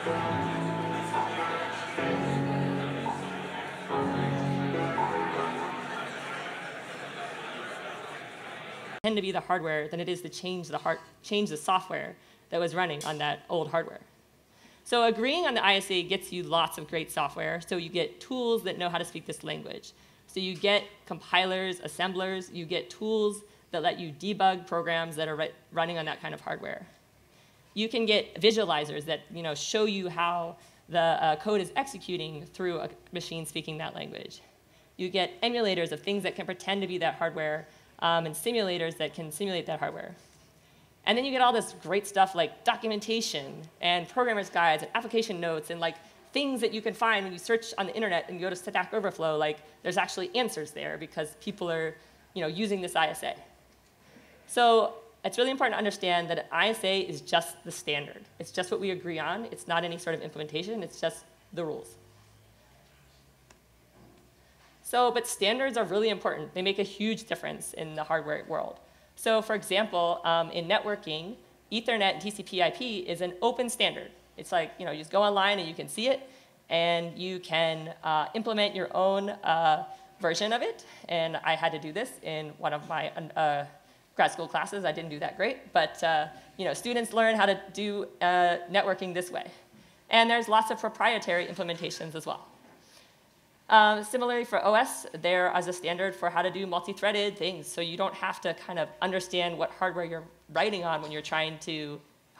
Tend to be the hardware than it is to change the software that was running on that old hardware. So agreeing on the ISA gets you lots of great software. So you get tools that know how to speak this language. So you get compilers, assemblers, you get tools that let you debug programs that are running on that kind of hardware. You can get visualizers that show you how the code is executing through a machine speaking that language. You get emulators of things that can pretend to be that hardware, and simulators that can simulate that hardware. And then you get all this great stuff like documentation and programmer's guides and application notes and things that you can find when you search on the internet and you go to Stack Overflow. There's actually answers there because people are using this ISA. So it's really important to understand that an ISA is just the standard. It's just what we agree on. It's not any sort of implementation. It's just the rules. But standards are really important. They make a huge difference in the hardware world. So for example, in networking, Ethernet and TCP/IP is an open standard. It's you just go online and you can see it, and you can implement your own version of it. And I had to do this in one of my grad school classes. I didn't do that great, but students learn how to do networking this way. And there's lots of proprietary implementations as well. Similarly for OS, there is a standard for how to do multi-threaded things, so you don't have to kind of understand what hardware you're writing on when you're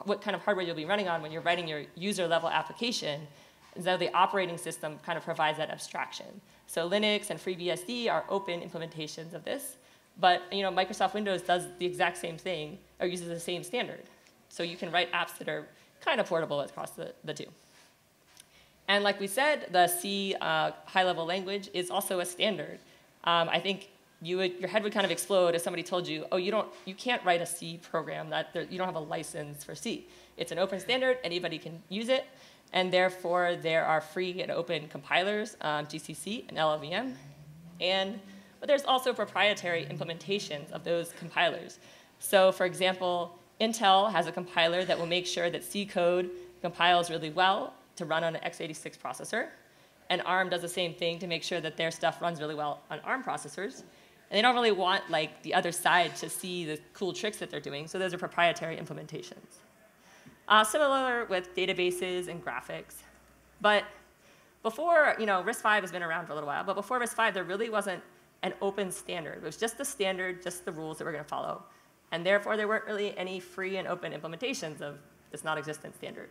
what kind of hardware you'll be running on when you're writing your user-level application. And so the operating system kind of provides that abstraction. So Linux and FreeBSD are open implementations of this, but Microsoft Windows does the exact same thing, or uses the same standard. So you can write apps that are kind of portable across the two. And like we said, the C high-level language is also a standard. I think your head would kind of explode if somebody told you, oh, you can't write a C program. You don't have a license for C. It's an open standard. Anybody can use it. And therefore, there are free and open compilers, GCC and LLVM. But there's also proprietary implementations of those compilers. So for example, Intel has a compiler that will make sure that C code compiles really well to run on an x86 processor. And ARM does the same thing to make sure that their stuff runs really well on ARM processors. And they don't really want the other side to see the cool tricks that they're doing, so those are proprietary implementations. Similar with databases and graphics. But before, Risc-V has been around for a little while, but before Risc-V, there really wasn't an open standard. It was just the standard, just the rules that we're going to follow. And therefore, there weren't really any free and open implementations of this non-existent standard.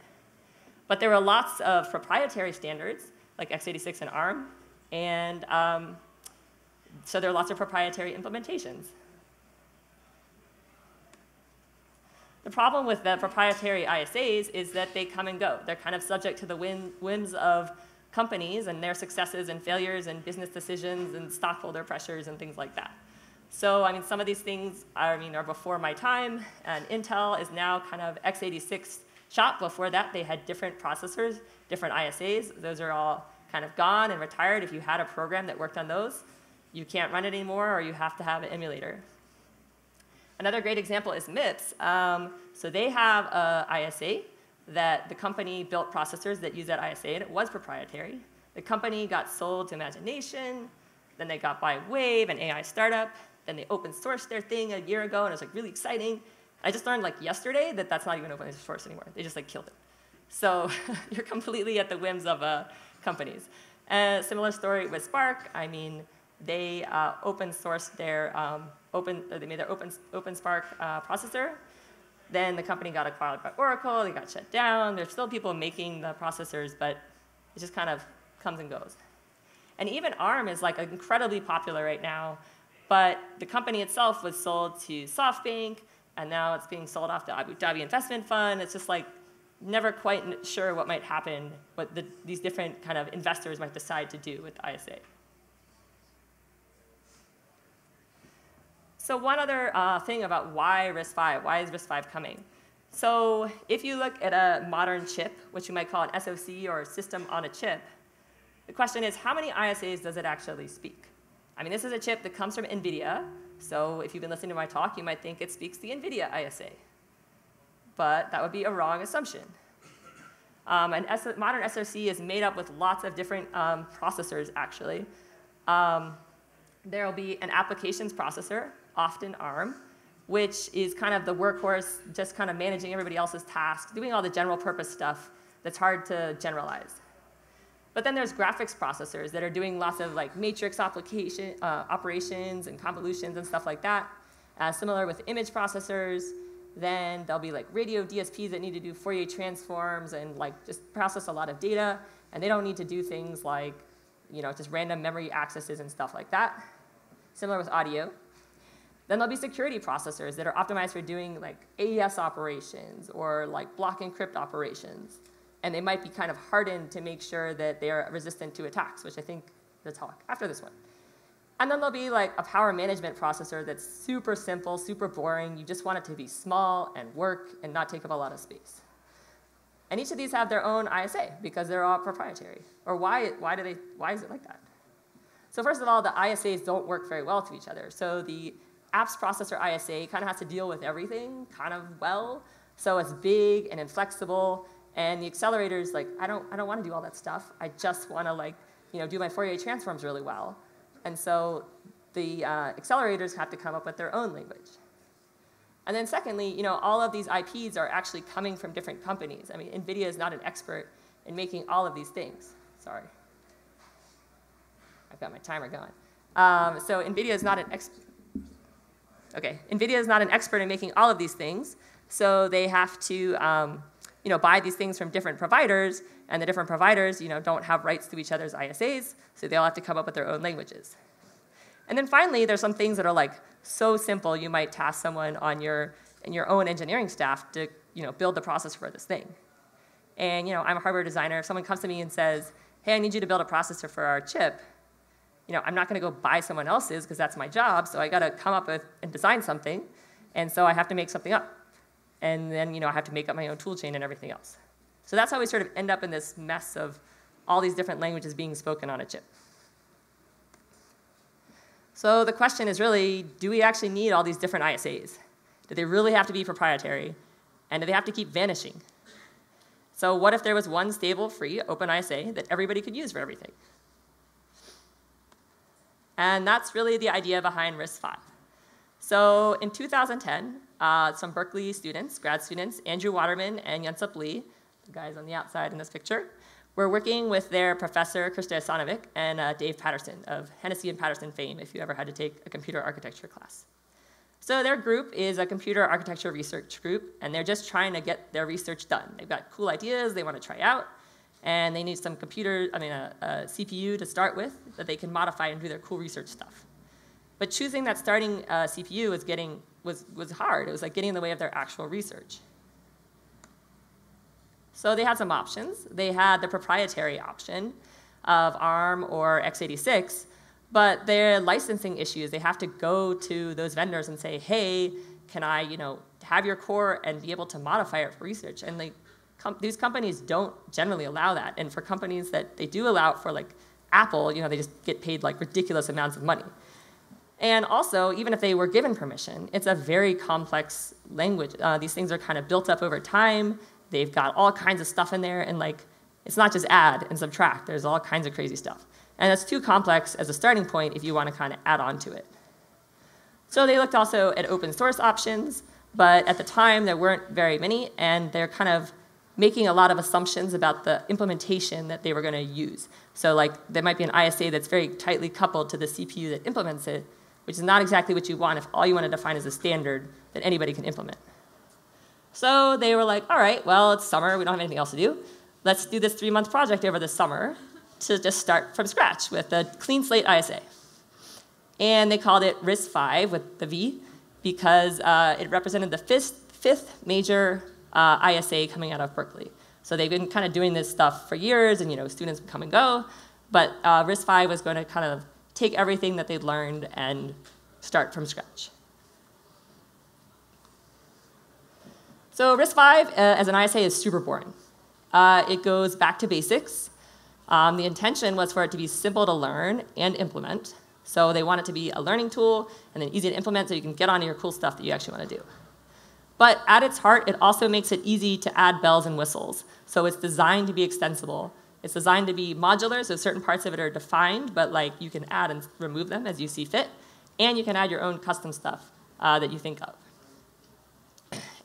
But there were lots of proprietary standards, like x86 and ARM, and so there are lots of proprietary implementations. The problem with the proprietary ISAs is that they come and go. They're kind of subject to the whims of companies and their successes and failures and business decisions and stockholder pressures and things like that. So some of these things are before my time, and Intel is now kind of x86 shop. Before that, they had different processors, different ISAs. Those are all kind of gone and retired. If you had a program that worked on those, you can't run it anymore, or you have to have an emulator. Another great example is MIPS. So they have an ISA that the company built processors that use that ISA, and it was proprietary. The company got sold to Imagination, then they got by Wave, an AI startup, then they open sourced their thing a year ago, and it was really exciting. I just learned yesterday that that's not even open source anymore. They just killed it. So you're completely at the whims of companies. Similar story with Spark. They open sourced their they made their open Spark processor. Then the company got acquired by Oracle. They got shut down. There's still people making the processors, but it just kind of comes and goes. And even ARM is incredibly popular right now, but the company itself was sold to SoftBank, and now it's being sold off to Abu Dhabi Investment Fund. It's just never quite sure what might happen, what these different kind of investors might decide to do with ISA. So one other thing about why Risc-V, why is Risc-V coming? So if you look at a modern chip, which you might call an SoC or system on a chip, the question is, how many ISAs does it actually speak? This is a chip that comes from NVIDIA. So if you've been listening to my talk, you might think it speaks the NVIDIA ISA. But that would be a wrong assumption. Modern SoC is made up with lots of different processors, actually. There will be an applications processor, often ARM, which is kind of the workhorse, just kind of managing everybody else's tasks, doing all the general purpose stuff that's hard to generalize. But then there's graphics processors that are doing lots of like matrix operations and convolutions and stuff like that. Similar with image processors. Then there'll be like radio DSPs that need to do Fourier transforms and like just process a lot of data. And they don't need to do things like just random memory accesses and stuff like that. Similar with audio. Then there'll be security processors that are optimized for doing like AES operations or like block encrypt operations. And they might be kind of hardened to make sure that they are resistant to attacks, which I think the talk after this one. And then there'll be like a power management processor that's super simple, super boring. You just want it to be small and work and not take up a lot of space. And each of these have their own ISA because they're all proprietary. Or why is it like that? So first of all, the ISAs don't work very well to each other. So the apps processor ISA kind of has to deal with everything kind of well. So it's big and inflexible. And the accelerator's like, I don't want to do all that stuff. I just want to like, do my Fourier transforms really well. And so the accelerators have to come up with their own language. And then secondly, all of these IPs are actually coming from different companies. I mean, NVIDIA is not an expert in making all of these things. Sorry. I've got my timer going. So NVIDIA is not an NVIDIA is not an expert in making all of these things. So they have to buy these things from different providers, and the different providers, don't have rights to each other's ISAs, so they all have to come up with their own languages. And then finally, there's some things that are like so simple, you might task someone in your own engineering staff to, build the processor for this thing. And, I'm a hardware designer. If someone comes to me and says, hey, I need you to build a processor for our chip, I'm not going to go buy someone else's because that's my job, so I got to come up with and design something, and so I have to make something up. And then, I have to make up my own tool chain and everything else. So that's how we sort of end up in this mess of all these different languages being spoken on a chip. So the question is really, do we actually need all these different ISAs? Do they really have to be proprietary? And do they have to keep vanishing? So what if there was one stable, free, open ISA that everybody could use for everything? And that's really the idea behind Risc-V. So in 2010, some Berkeley students, grad students, Andrew Waterman and Yunsuk Lee, the guys on the outside in this picture, were working with their professor, Krista Asanovic, and Dave Patterson of Hennessy and Patterson fame, if you ever had to take a computer architecture class. So their group is a computer architecture research group, and they're just trying to get their research done. They've got cool ideas they want to try out, and they need some a CPU to start with that they can modify and do their cool research stuff. But choosing that starting CPU was hard. It was like getting in the way of their actual research. So they had some options. They had the proprietary option of ARM or x86, but their licensing issues, they have to go to those vendors and say, hey, can I have your core and be able to modify it for research? And these companies don't generally allow that. And for companies that they do allow it for, like Apple, they just get paid like ridiculous amounts of money. And also, even if they were given permission, it's a very complex language. These things are kind of built up over time. They've got all kinds of stuff in there, and it's not just add and subtract. There's all kinds of crazy stuff. And it's too complex as a starting point if you want to kind of add on to it. So they looked also at open source options, but at the time there weren't very many, and they're kind of making a lot of assumptions about the implementation that they were going to use. So there might be an ISA that's very tightly coupled to the CPU that implements it, which is not exactly what you want if all you want to define is a standard that anybody can implement. So they were like, all right, well, it's summer. We don't have anything else to do. Let's do this 3-month project over the summer to just start from scratch with a clean slate ISA. And they called it Risc-V with the V because it represented the fifth major ISA coming out of Berkeley. So they've been kind of doing this stuff for years, and students would come and go. But Risc-V was going to kind of take everything that they'd learned and start from scratch. So Risc-V as an ISA is super boring. It goes back to basics. The intention was for it to be simple to learn and implement. So they want it to be a learning tool and then easy to implement so you can get onto your cool stuff that you actually want to do. But at its heart, it also makes it easy to add bells and whistles. So it's designed to be extensible. It's designed to be modular, so certain parts of it are defined, but like you can add and remove them as you see fit. And you can add your own custom stuff that you think of.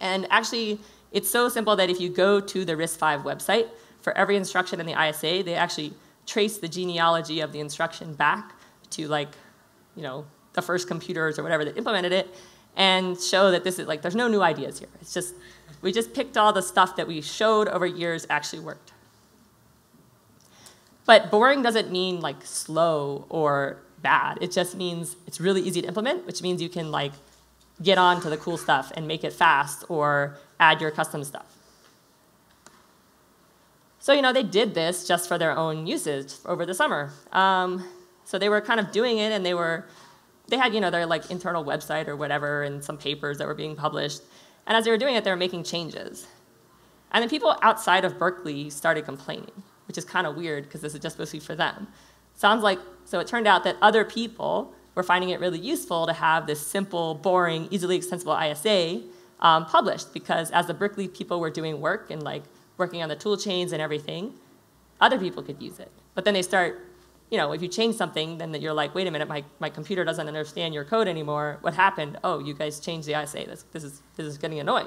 And actually, it's so simple that if you go to the Risc-V website, for every instruction in the ISA, they actually trace the genealogy of the instruction back to like, the first computers or whatever that implemented it, and show that this is like, there's no new ideas here. It's just, we just picked all the stuff that we showed over years actually worked. But boring doesn't mean like slow or bad. It just means it's really easy to implement, which means you can like get on to the cool stuff and make it fast or add your custom stuff. So, they did this just for their own usage over the summer. So they were kind of doing it, and they had, their like internal website or whatever, and some papers that were being published. And as they were doing it, they were making changes. And then people outside of Berkeley started complaining, which is kind of weird because this is just supposed to be for them. So it turned out that other people were finding it really useful to have this simple, boring, easily extensible ISA published, because as the Berkeley people were doing work and like working on the tool chains and everything, other people could use it. But then they start, if you change something, then you're like, wait a minute, my computer doesn't understand your code anymore. What happened? Oh, you guys changed the ISA. This is getting annoying.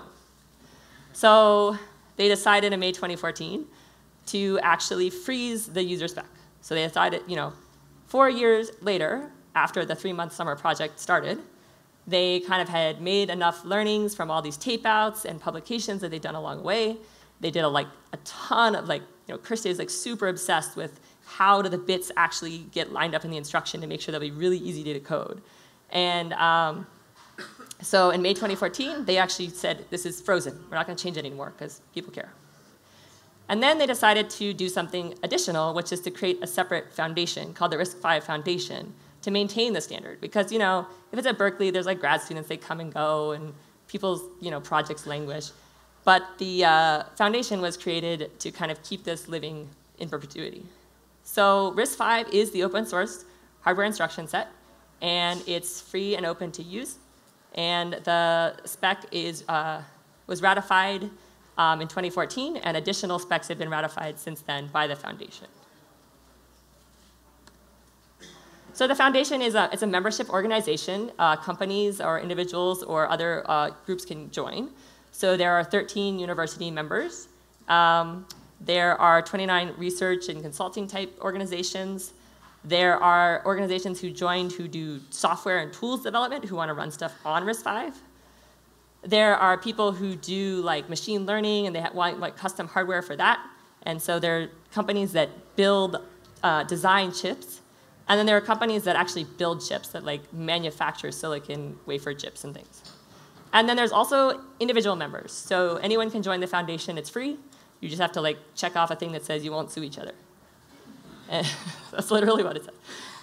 So they decided in May 2014 to actually freeze the user spec. So they decided, 4 years later, after the 3-month summer project started, they kind of had made enough learnings from all these tape outs and publications that they'd done along the way. They did a ton of Kirsty is super obsessed with how do the bits actually get lined up in the instruction to make sure they'll be really easy to decode. And so in May 2014, they actually said, this is frozen. We're not going to change it anymore because people care. And then they decided to do something additional, which is to create a separate foundation called the Risc-V Foundation to maintain the standard. Because if it's at Berkeley, there's like grad students, they come and go, and people's projects languish. But the foundation was created to kind of keep this living in perpetuity. So Risc-V is the open source hardware instruction set, and it's free and open to use. And the spec was ratified in 2014, and additional specs have been ratified since then by the foundation. So the foundation is it's a membership organization. Companies or individuals or other groups can join. So there are 13 university members. There are 29 research and consulting type organizations. There are organizations who joined who do software and tools development who want to run stuff on Risc-V. There are people who do like machine learning, and they want like custom hardware for that. And so there are companies that build, design chips. And then there are companies that actually build chips that like manufacture silicon wafer chips and things. And then there's also individual members. So anyone can join the foundation. It's free. You just have to like check off a thing that says you won't sue each other. And that's literally what it says.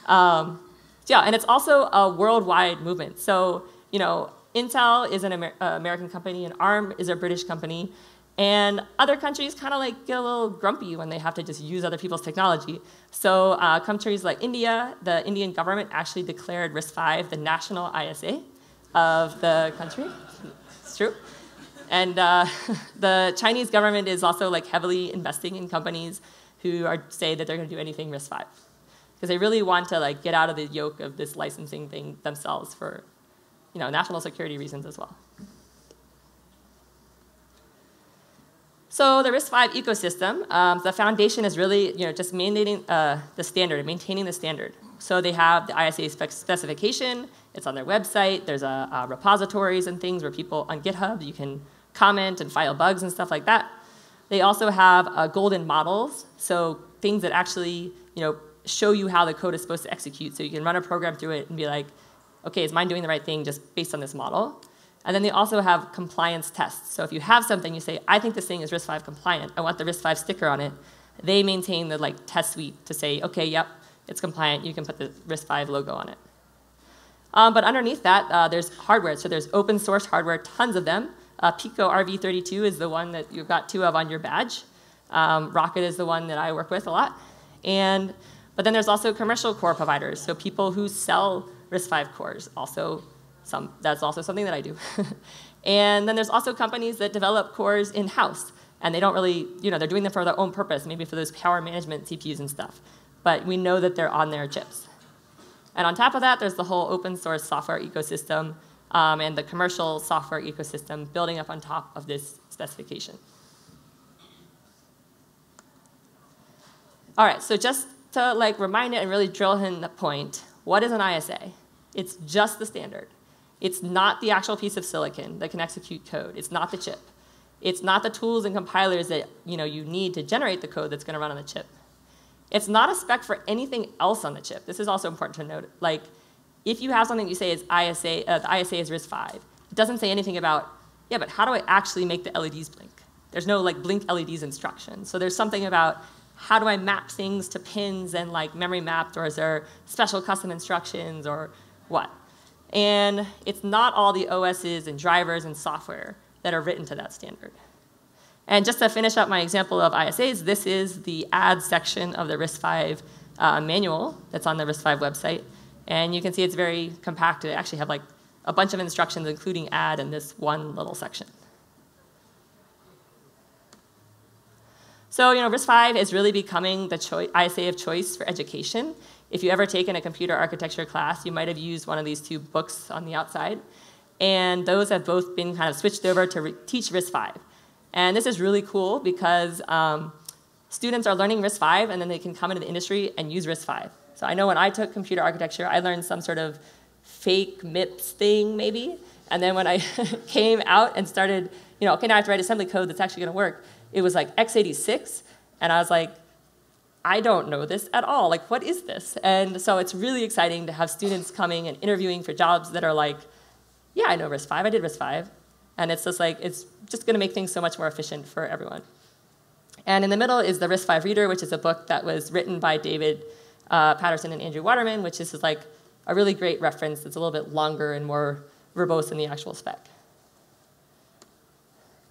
Yeah, and it's also a worldwide movement. So Intel is an American company, and ARM is a British company. And other countries kind of like get a little grumpy when they have to just use other people's technology. So countries like India, the Indian government actually declared Risc-V the national ISA of the country. It's true. And the Chinese government is also like heavily investing in companies who say that they're going to do anything Risc-V, because they really want to like get out of the yoke of this licensing thing themselves for national security reasons as well. So the Risc-V ecosystem, the foundation is really just mandating the standard, maintaining the standard. So they have the ISA specification. It's on their website. There's repositories and things where people on GitHub, you can comment and file bugs and stuff like that. They also have golden models, so things that actually show you how the code is supposed to execute. So you can run a program through it and be like, okay, is mine doing the right thing just based on this model? And then they also have compliance tests. So if you have something, you say, I think this thing is Risc-V compliant. I want the Risc-V sticker on it. They maintain the test suite to say, okay, yep, it's compliant. You can put the Risc-V logo on it. But underneath that, there's hardware. So there's open source hardware, tons of them. Pico RV32 is the one that you've got 2 of on your badge. Rocket is the one that I work with a lot. But then there's also commercial core providers. So people who sell Risc-V cores, that's also something that I do. And then there's also companies that develop cores in-house. And they don't really, they're doing them for their own purpose, maybe for those power management CPUs and stuff. But we know that they're on their chips. And on top of that, there's the whole open source software ecosystem and the commercial software ecosystem building up on top of this specification. All right, so just to remind it and really drill in the point, what is an ISA? It's just the standard. It's not the actual piece of silicon that can execute code. It's not the chip. It's not the tools and compilers that you need to generate the code that's going to run on the chip. It's not a spec for anything else on the chip. This is also important to note. If you have something you say is ISA, the ISA is Risc-V, it doesn't say anything about, yeah, but how do I actually make the LEDs blink? There's no blink LEDs instruction. So there's something about how do I map things to pins and memory mapped, or is there special custom instructions or what? And it's not all the OSs and drivers and software that are written to that standard. And just to finish up my example of ISAs, this is the add section of the Risc-V manual that's on the Risc-V website. And you can see it's very compact. They actually have a bunch of instructions, including add in this one little section. So Risc-V is really becoming the ISA of choice for education. If you ever taken a computer architecture class, you might have used one of these two books on the outside. And those have both been kind of switched over to teach Risc-V. And this is really cool because students are learning Risc-V, and then they can come into the industry and use Risc-V. So I know when I took computer architecture, I learned some sort of fake MIPS thing, maybe. And then when I came out and started, okay, now I have to write assembly code that's actually going to work, it was x86. And I was like, I don't know this at all. What is this? And so it's really exciting to have students coming and interviewing for jobs that are yeah, I know Risc-V. I did Risc-V. And it's just it's just going to make things so much more efficient for everyone. And in the middle is the Risc-V Reader, which is a book that was written by David Patterson and Andrew Waterman, which is a really great reference. It's a little bit longer and more verbose than the actual spec.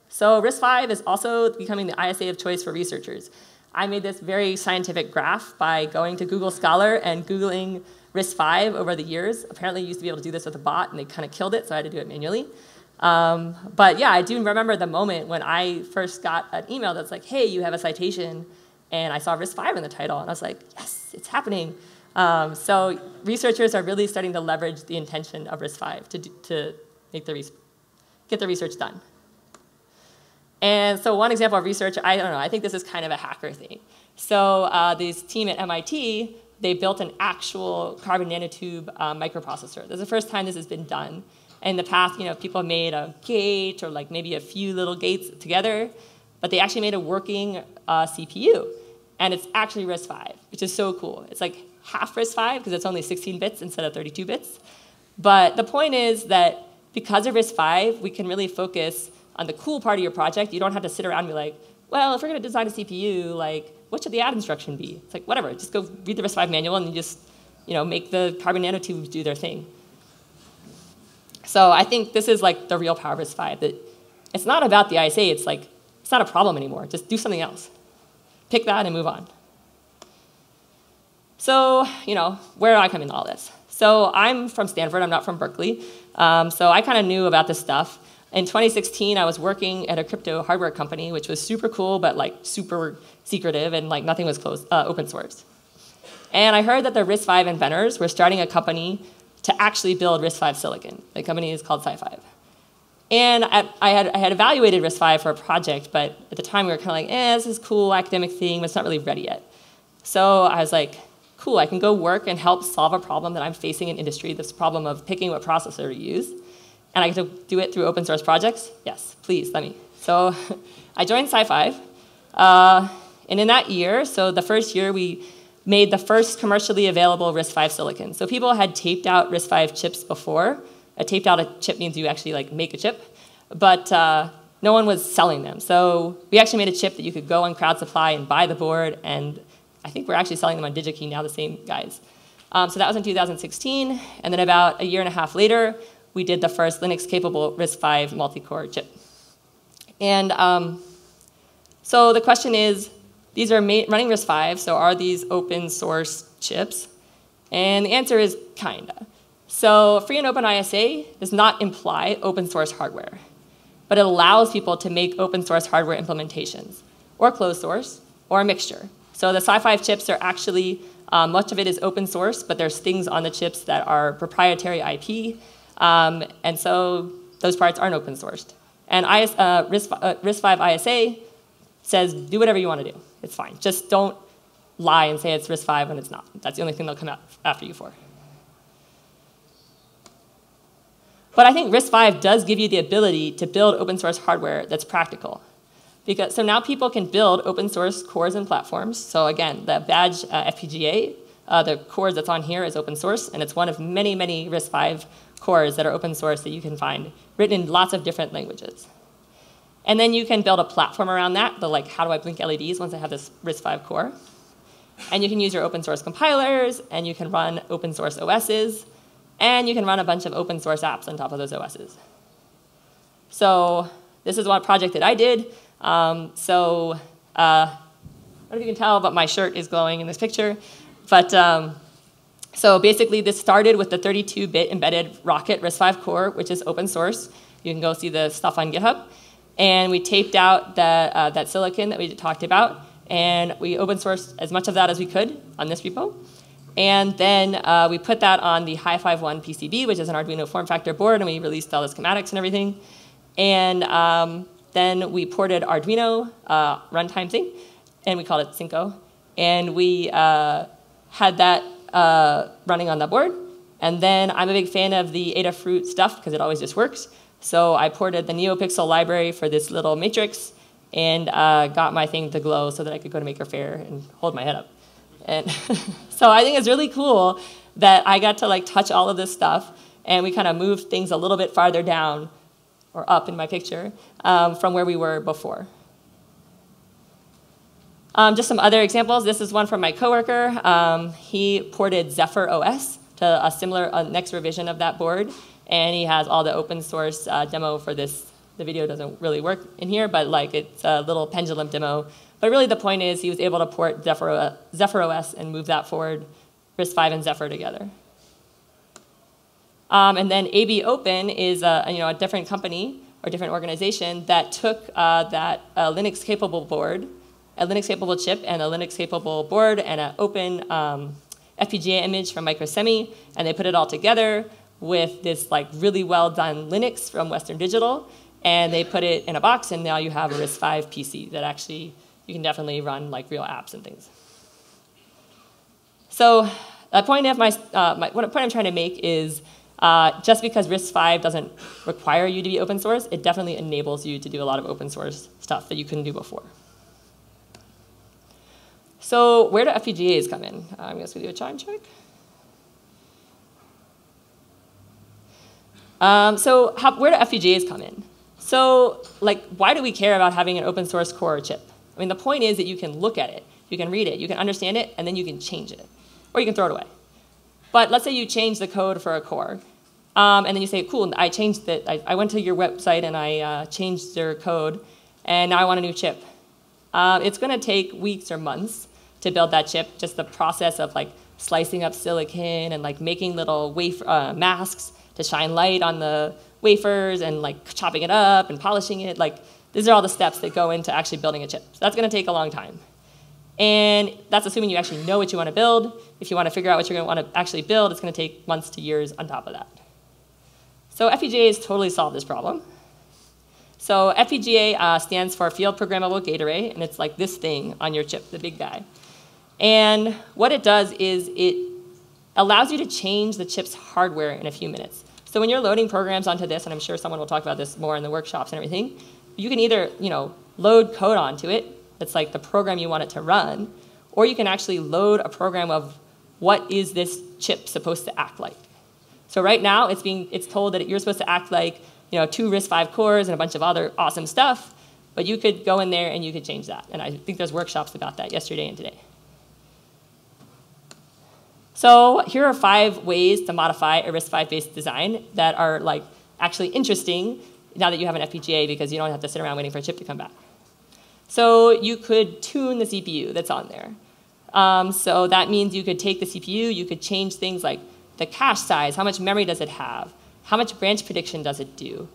So Risc-V is also becoming the ISA of choice for researchers. I made this very scientific graph by going to Google Scholar and Googling Risc-V over the years. Apparently, you used to be able to do this with a bot, and they kind of killed it, so I had to do it manually. But yeah, I do remember the moment when I first got an email that's hey, you have a citation, and I saw Risc-V in the title, and I was like, yes, it's happening. So researchers are really starting to leverage the intention of Risc-V to make get the research done. And so one example of research, I don't know, I think this is kind of a hacker thing. So this team at MIT, they built an actual carbon nanotube microprocessor. This is the first time this has been done. In the past, people have made a gate or maybe a few little gates together, but they actually made a working CPU. And it's actually Risc-V, which is so cool. It's half Risc-V because it's only 16 bits instead of 32 bits. But the point is that because of Risc-V, we can really focus on the cool part of your project. You don't have to sit around and be well, if we're going to design a CPU, what should the add instruction be? It's whatever, just go read the Risc-V manual and you just make the carbon nanotubes do their thing. So I think this is the real power of Risc-V, that it's not about the ISA, it's not a problem anymore. Just do something else. Pick that and move on. So, where do I come into all this? So I'm from Stanford, I'm not from Berkeley. So I kind of knew about this stuff. In 2016, I was working at a crypto hardware company, which was super cool, but super secretive, and nothing was open source. And I heard that the Risc-V inventors were starting a company to actually build Risc-V silicon. The company is called Sci-Fi. And I had evaluated Risc-V for a project, but at the time we were kind of this is cool, academic thing, but it's not really ready yet. So I was cool, I can go work and help solve a problem that I'm facing in industry, this problem of picking what processor to use. And I get to do it through open source projects? Yes, please, let me. So I joined Sci-Fi. And in that year, so the first year, we made the first commercially available Risc-V silicon. So people had taped out Risc-V chips before. A taped out a chip means you actually make a chip. But no one was selling them. So we actually made a chip that you could go on Crowd Supply and buy the board. And I think we're actually selling them on DigiKey now, the same guys. So that was in 2016. And then about a year and a half later, we did the first Linux-capable Risc-V multi-core chip. And so the question is, these are running Risc-V, so are these open source chips? And the answer is kinda. So free and open ISA does not imply open source hardware. but it allows people to make open source hardware implementations, or closed source, or a mixture. So the Sci5 chips are actually, much of it is open source, but there's things on the chips that are proprietary IP, and so those parts aren't open sourced. And Risc-V ISA says, do whatever you want to do. It's fine. Just don't lie and say it's Risc-V when it's not. That's the only thing they'll come after you for. But I think Risc-V does give you the ability to build open source hardware that's practical. So now people can build open source cores and platforms. So again, the badge FPGA, the core that's on here is open source, and it's one of many, many Risc-V cores that are open source that you can find written in lots of different languages. And then you can build a platform around that, like how do I blink LEDs once I have this Risc-V core. And you can use your open source compilers, and you can run open source OSs, and you can run a bunch of open source apps on top of those OSs. So this is one project that I did. I don't know if you can tell, but my shirt is glowing in this picture. But so basically, this started with the 32-bit embedded Rocket Risc-V core, which is open source. You can go see the stuff on GitHub. And we taped out that silicon that we talked about, and we open sourced as much of that as we could on this repo. And then we put that on the Hi-5 PCB, which is an Arduino form factor board, and we released all the schematics and everything. And then we ported Arduino runtime thing, and we called it Cinco. And we had that running on the board. And then I'm a big fan of the Adafruit stuff because it always just works. So I ported the NeoPixel library for this little matrix and got my thing to glow so that I could go to Maker Faire and hold my head up. And so I think it's really cool that I got to like touch all of this stuff, and we kind of moved things a little bit farther down or up in my picture from where we were before. Just some other examples. This is one from my coworker. He ported Zephyr OS to a similar next revision of that board, and he has all the open source demo for this. The video doesn't really work in here, but like it's a little pendulum demo. But really the point is he was able to port Zephyr OS and move that forward, Risc-V and Zephyr together. And then AB Open is a different company or different organization that took that Linux-capable board, a Linux-capable chip and a Linux-capable board and an open FPGA image from Microsemi, and they put it all together with this like really well done Linux from Western Digital, and they put it in a box, and now you have a Risc-V PC that actually you can definitely run like real apps and things. So the point of what point I'm trying to make is just because Risc-V doesn't require you to be open source, it definitely enables you to do a lot of open source stuff that you couldn't do before. So where do FPGAs come in? I'm just going to do a time check. Where do FPGAs come in? So like, why do we care about having an open source core chip? I mean, the point is that you can look at it, you can read it, you can understand it, and then you can change it. Or you can throw it away. But let's say you change the code for a core, and then you say, cool, I changed it. I went to your website and I changed your code, and now I want a new chip. It's going to take weeks or months to build that chip, just the process of like slicing up silicon and like making little masks to shine light on the wafers and like chopping it up and polishing it. Like, these are all the steps that go into actually building a chip. So that's going to take a long time. And that's assuming you actually know what you want to build. If you want to figure out what you're going to want to actually build, it's going to take months to years on top of that. So FPGAs totally solve this problem. So FPGA stands for Field Programmable Gate Array, and it's like this thing on your chip, the big guy. And what it does is it allows you to change the chip's hardware in a few minutes. So when you're loading programs onto this, and I'm sure someone will talk about this more in the workshops and everything, you can either load code onto it, that's like the program you want it to run, or you can actually load a program of what is this chip supposed to act like. So right now, it's told that you're supposed to act like 2 Risc-V cores and a bunch of other awesome stuff, but you could go in there and you could change that. And I think there's workshops about that yesterday and today. So here are 5 ways to modify a Risc-V-based design that are like actually interesting now that you have an FPGA, because you don't have to sit around waiting for a chip to come back. So you could tune the CPU that's on there. So that means you could take the CPU, you could change things like the cache size, how much memory does it have, how much branch prediction does it do,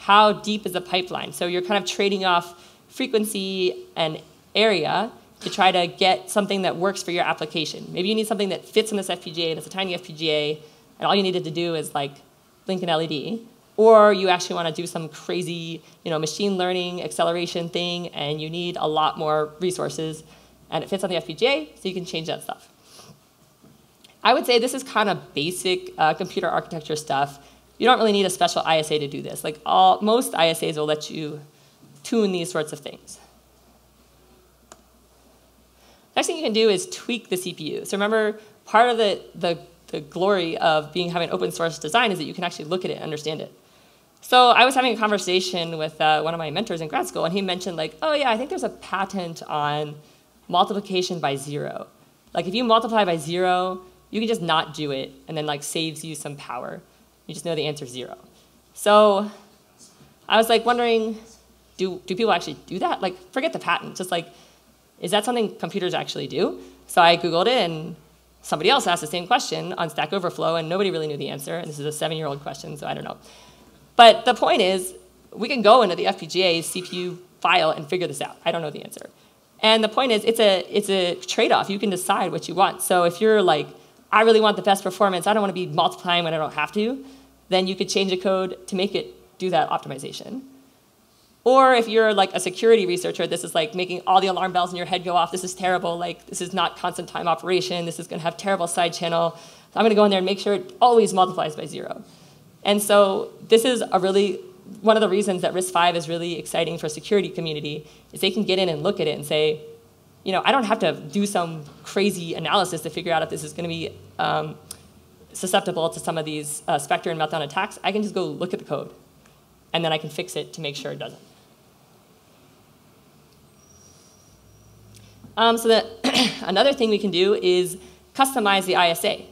how deep is the pipeline? So you're kind of trading off frequency and area to try to get something that works for your application. Maybe you need something that fits in this FPGA, that's a tiny FPGA, and all you needed to do is like blink an LED. Or you actually want to do some crazy, machine learning acceleration thing, and you need a lot more resources, and it fits on the FPGA, so you can change that stuff. I would say this is kind of basic computer architecture stuff. You don't really need a special ISA to do this. Like most ISAs will let you tune these sorts of things. Next thing you can do is tweak the CPU. So remember, part of the glory of having open source design is that you can actually look at it and understand it. So I was having a conversation with one of my mentors in grad school, and he mentioned like, oh yeah, I think there's a patent on multiplication by 0. Like if you multiply by 0, you can just not do it, and then like saves you some power. You just know the answer is 0. So I was like wondering, do people actually do that? Like forget the patent, just like, is that something computers actually do? So I Googled it, and somebody else asked the same question on Stack Overflow, and nobody really knew the answer. And this is a 7-year-old question, so I don't know. But the point is, we can go into the FPGA CPU file and figure this out. I don't know the answer. And the point is, it's a trade-off. You can decide what you want. So if you're like, I really want the best performance, I don't want to be multiplying when I don't have to, then you could change the code to make it do that optimization. Or if you're like a security researcher, this is like making all the alarm bells in your head go off. This is terrible. Like this is not constant time operation. This is going to have terrible side channel. So I'm going to go in there and make sure it always multiplies by 0. And so this is one of the reasons that Risc-V is really exciting for security community is they can get in and look at it and say, I don't have to do some crazy analysis to figure out if this is going to be susceptible to some of these Spectre and Meltdown attacks. I can just go look at the code, and then I can fix it to make sure it doesn't. Another thing we can do is customize the ISA.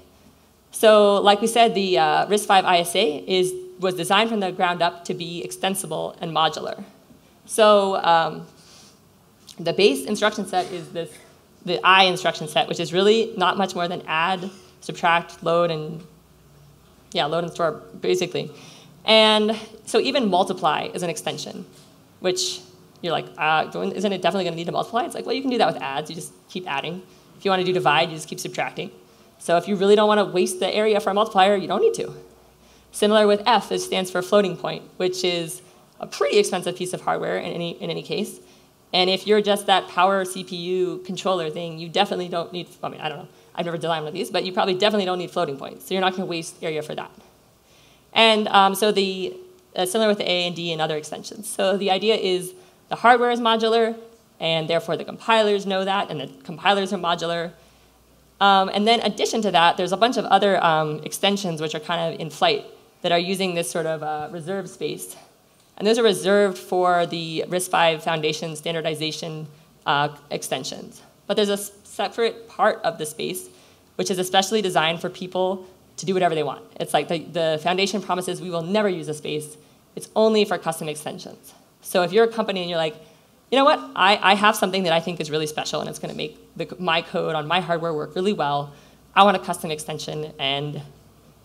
So like we said, the Risc-V ISA was designed from the ground up to be extensible and modular. So the base instruction set is the I instruction set, which is really not much more than add, subtract, load, and store, basically. And so even multiply is an extension, which you're like, isn't it definitely going to need to multiply? It's like, well, you can do that with adds. You just keep adding. If you want to do divide, you just keep subtracting. So if you really don't want to waste the area for a multiplier, you don't need to. Similar with F, it stands for floating point, which is a pretty expensive piece of hardware in any case. And if you're just that power CPU controller thing, you definitely don't need, I don't know, I've never designed one of these, but you probably definitely don't need floating points. So you're not going to waste area for that. And similar with the A and D and other extensions. So the idea is the hardware is modular, and therefore the compilers know that, and the compilers are modular. And then in addition to that, there's a bunch of other extensions which are kind of in flight that are using this sort of reserved space. And those are reserved for the Risc-V Foundation standardization extensions. But there's a separate part of the space which is especially designed for people to do whatever they want. It's like the foundation promises we will never use a space. It's only for custom extensions. So if you're a company and you're like, you know what, I have something that I think is really special and it's going to make my code on my hardware work really well. I want a custom extension and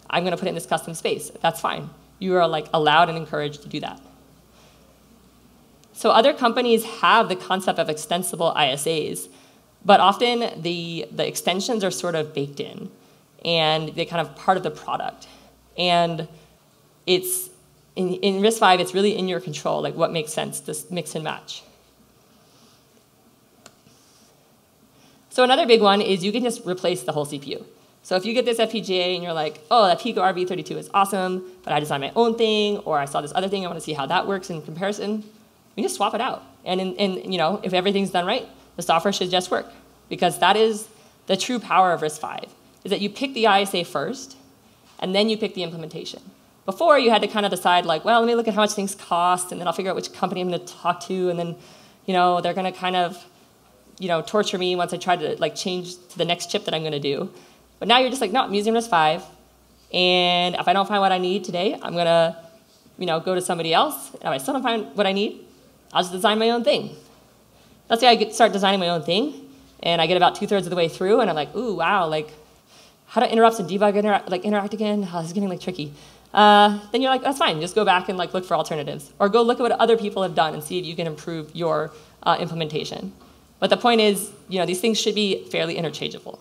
I'm going to put it in this custom space. That's fine. You are like allowed and encouraged to do that. So other companies have the concept of extensible ISAs, but often the extensions are sort of baked in and they're kind of part of the product. And it's in Risc-V, it's really in your control, like what makes sense to mix and match. So another big one is you can just replace the whole CPU. So if you get this FPGA and you're like, oh, that Pico RB32 is awesome, but I designed my own thing, or I saw this other thing, I want to see how that works in comparison, you just swap it out. And if everything's done right, the software should just work. Because that is the true power of Risc-V, is that you pick the ISA first, and then you pick the implementation. Before, you had to kind of decide, like, well, let me look at how much things cost, and then I'll figure out which company I'm going to talk to, and then they're going to kind of torture me once I try to like change to the next chip that I'm going to do. But now you're just like, no, I'm using Risc-V, and if I don't find what I need today, I'm going to go to somebody else. And if I still don't find what I need, I'll just design my own thing. Let's say I start designing my own thing, and I get about 2/3 of the way through, and I'm like, ooh, wow, like, how do interrupts and debug interact again? Oh, this is getting like tricky. then you're like, that's fine. Just go back and like look for alternatives. Or go look at what other people have done and see if you can improve your implementation. But the point is, these things should be fairly interchangeable.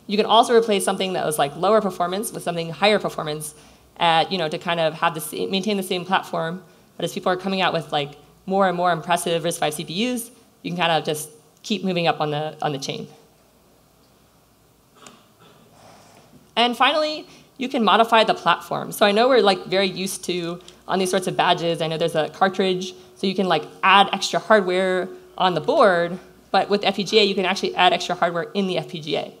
You can also replace something that was like lower performance with something higher performance to kind of have maintain the same platform. But as people are coming out with like more and more impressive Risc-V CPUs, you can kind of just keep moving up on the chain. And finally, you can modify the platform. So I know we're like very used to on these sorts of badges. I know there's a cartridge, so you can like add extra hardware on the board. But with FPGA, you can actually add extra hardware in the FPGA.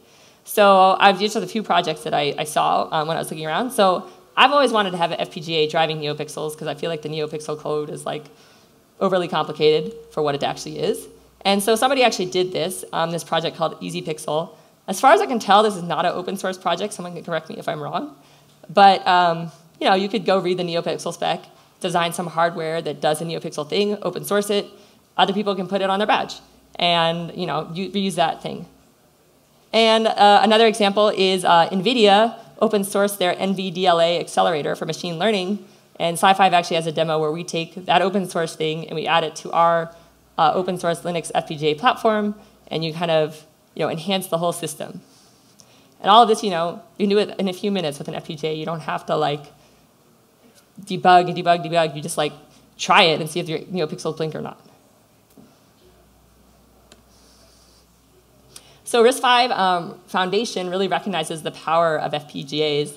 So I've used a few projects that I saw when I was looking around. So I've always wanted to have an FPGA driving NeoPixels because I feel like the NeoPixel code is like overly complicated for what it actually is. And so somebody actually did this project called EasyPixel. As far as I can tell, this is not an open source project. Someone can correct me if I'm wrong. But you could go read the NeoPixel spec, design some hardware that does a NeoPixel thing, open source it. Other people can put it on their badge and reuse that thing. And another example is NVIDIA open sourced their NVDLA accelerator for machine learning. And Sci5 actually has a demo where we take that open source thing and we add it to our open source Linux FPGA platform, and you kind of enhance the whole system. And all of this, you can do it in a few minutes with an FPGA. You don't have to like debug and debug. You just like try it and see if your NeoPixels blink or not. So Risc-V Foundation really recognizes the power of FPGAs,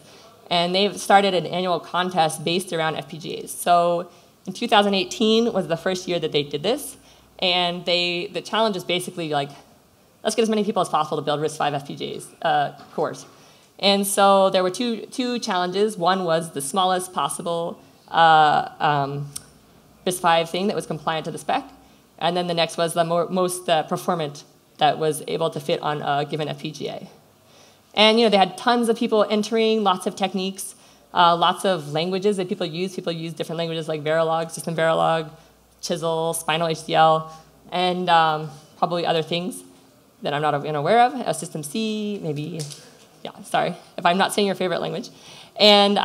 and they've started an annual contest based around FPGAs. So in 2018 was the first year that they did this, and the challenge is basically like, let's get as many people as possible to build Risc-V FPGAs cores. And so there were two challenges. One was the smallest possible Risc-V thing that was compliant to the spec, and then the next was the most performant that was able to fit on a given FPGA. And they had tons of people entering, lots of techniques, lots of languages that people use. People use different languages like Verilog, System Verilog, Chisel, Spinal HDL, and probably other things that I'm not aware of, System C, maybe, sorry if I'm not saying your favorite language. And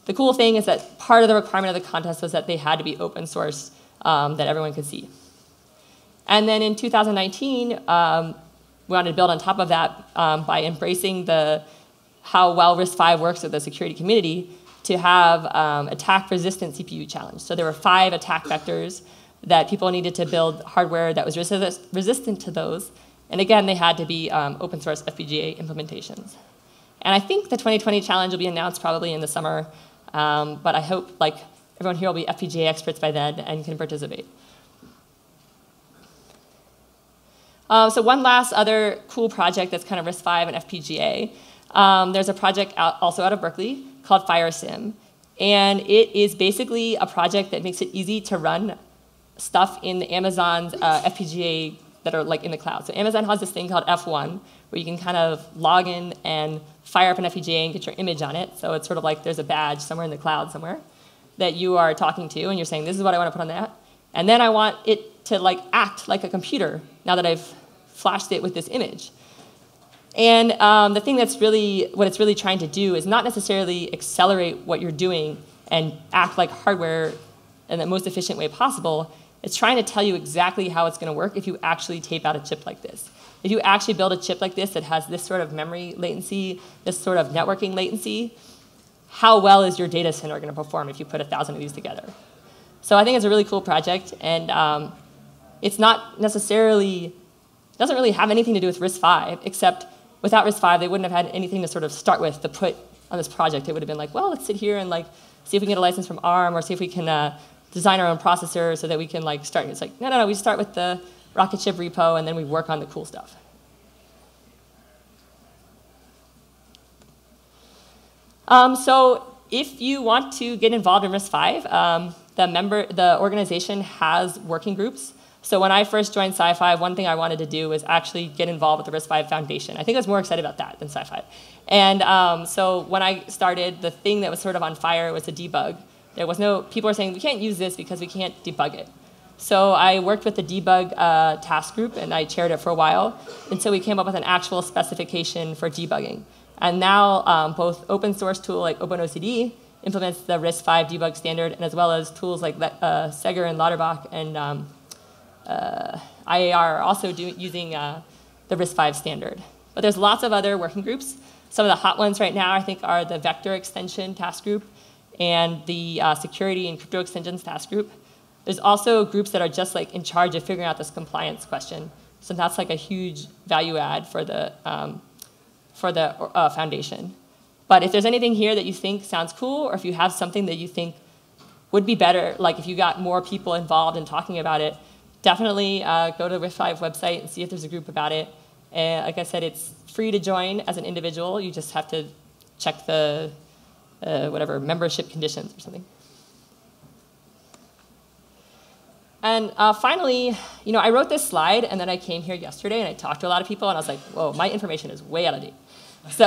the cool thing is that part of the requirement of the contest was that they had to be open source that everyone could see. And then in 2019, we wanted to build on top of that by embracing how well Risc-V works with the security community to have attack-resistant CPU challenge. So there were 5 attack vectors that people needed to build hardware that was resistant to those. And again, they had to be open source FPGA implementations. And I think the 2020 challenge will be announced probably in the summer, but I hope everyone here will be FPGA experts by then and can participate. So one last other cool project that's kind of Risc-V and FPGA. There's a project also out of Berkeley called FireSim. And it is basically a project that makes it easy to run stuff in Amazon's FPGA that are in the cloud. So Amazon has this thing called F1, where you can kind of log in and fire up an FPGA and get your image on it. So it's sort of like there's a badge somewhere in the cloud somewhere that you are talking to, and you're saying, this is what I want to put on that. And then I want it to act like a computer now that I've flashed it with this image. And the thing that's what it's really trying to do is not necessarily accelerate what you're doing and act like hardware in the most efficient way possible. It's trying to tell you exactly how it's going to work if you actually tape out a chip like this. If you actually build a chip like this that has this sort of memory latency, this sort of networking latency, how well is your data center going to perform if you put 1,000 of these together? So I think it's a really cool project, and it's not necessarily, doesn't really have anything to do with Risc-V, except without Risc-V, they wouldn't have had anything to sort of start with to put on this project. It would have been like, well, let's sit here and see if we can get a license from ARM, or see if we can design our own processor so that we can start. It's like, no, we start with the Rocket Ship repo, and then we work on the cool stuff. So if you want to get involved in Risc-V, the organization has working groups. So when I first joined Sci5, one thing I wanted to do was actually get involved with the Risc-V Foundation. I think I was more excited about that than Sci5. And so when I started, the thing that was sort of on fire was the debug. There was people were saying, we can't use this because we can't debug it. So I worked with the debug task group, and I chaired it for a while. And so we came up with an actual specification for debugging. And now both open source tool like OpenOCD implements the Risc-V debug standard, and as well as tools like Seger and Lauterbach and IAR are also using the Risc-V standard. But there's lots of other working groups. Some of the hot ones right now, I think, are the vector extension task group and the security and crypto extensions task group. There's also groups that are just like in charge of figuring out this compliance question. So that's like a huge value add for the foundation. But if there's anything here that you think sounds cool, or if you have something that you think would be better, like if you got more people involved in talking about it, definitely go to the Risc-V website and see if there's a group about it. And like I said, it's free to join as an individual. You just have to check the whatever membership conditions or something. And finally, I wrote this slide, and then I came here yesterday, and I talked to a lot of people, and I was like, whoa, my information is way out of date. So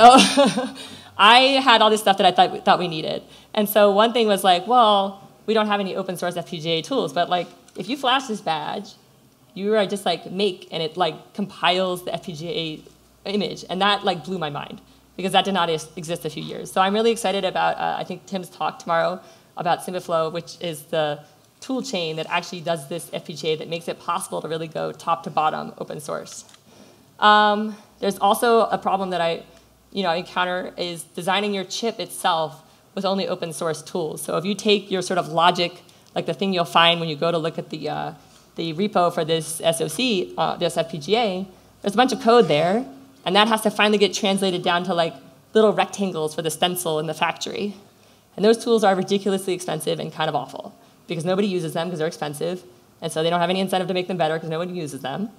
I had all this stuff that I thought we needed. And so one thing was like, well, we don't have any open source FPGA tools, but like, if you flash this badge, you are just like make, and it like compiles the FPGA image, and that like blew my mind, because that did not exist a few years. So I'm really excited about, I think, Tim's talk tomorrow about SymbiFlow, which is the tool chain that actually does this FPGA that makes it possible to really go top to bottom open source. There's also a problem that I encounter is designing your chip itself with only open source tools. So if you take your sort of logic, like the thing you'll find when you go to look at the repo for this SoC, this FPGA, there's a bunch of code there, and that has to finally get translated down to like little rectangles for the stencil in the factory. And those tools are ridiculously expensive and kind of awful, because nobody uses them because they're expensive, and so they don't have any incentive to make them better because nobody uses them.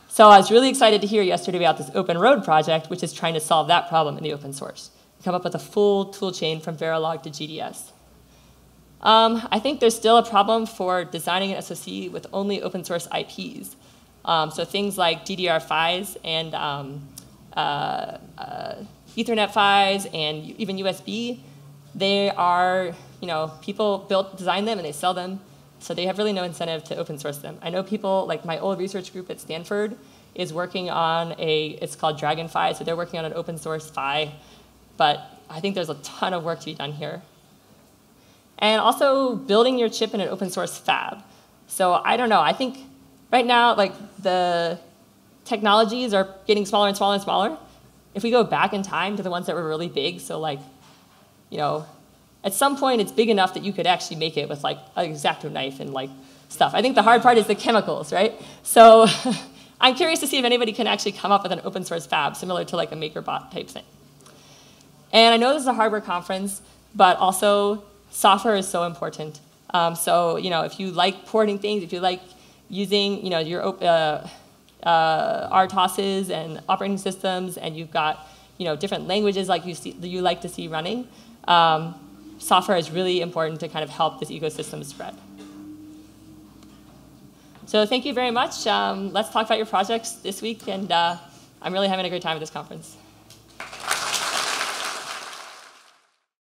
So I was really excited to hear yesterday about this Open Road project, which is trying to solve that problem in the open source. Come up with a full tool chain from Verilog to GDS. I think there's still a problem for designing an SoC with only open source IPs. So things like DDR5s and Ethernet PHYs and even USB, they are, people design them and they sell them. So they have really no incentive to open source them. I know people, like my old research group at Stanford is working on it's called Dragon-Phi, so they're working on an open source Phi. But I think there's a ton of work to be done here. And also building your chip in an open source fab. So I don't know, I think right now, like the technologies are getting smaller and smaller and smaller. If we go back in time to the ones that were really big, so like, at some point it's big enough that you could actually make it with like an X-Acto knife and like stuff. I think the hard part is the chemicals, right? So I'm curious to see if anybody can actually come up with an open source fab similar to like a MakerBot type thing. And I know this is a hardware conference, but also software is so important. So if you like porting things, if you like using your RTOSes and operating systems, and you've got different languages like you like to see running, software is really important to kind of help this ecosystem spread. So thank you very much. Let's talk about your projects this week, and I'm really having a great time at this conference.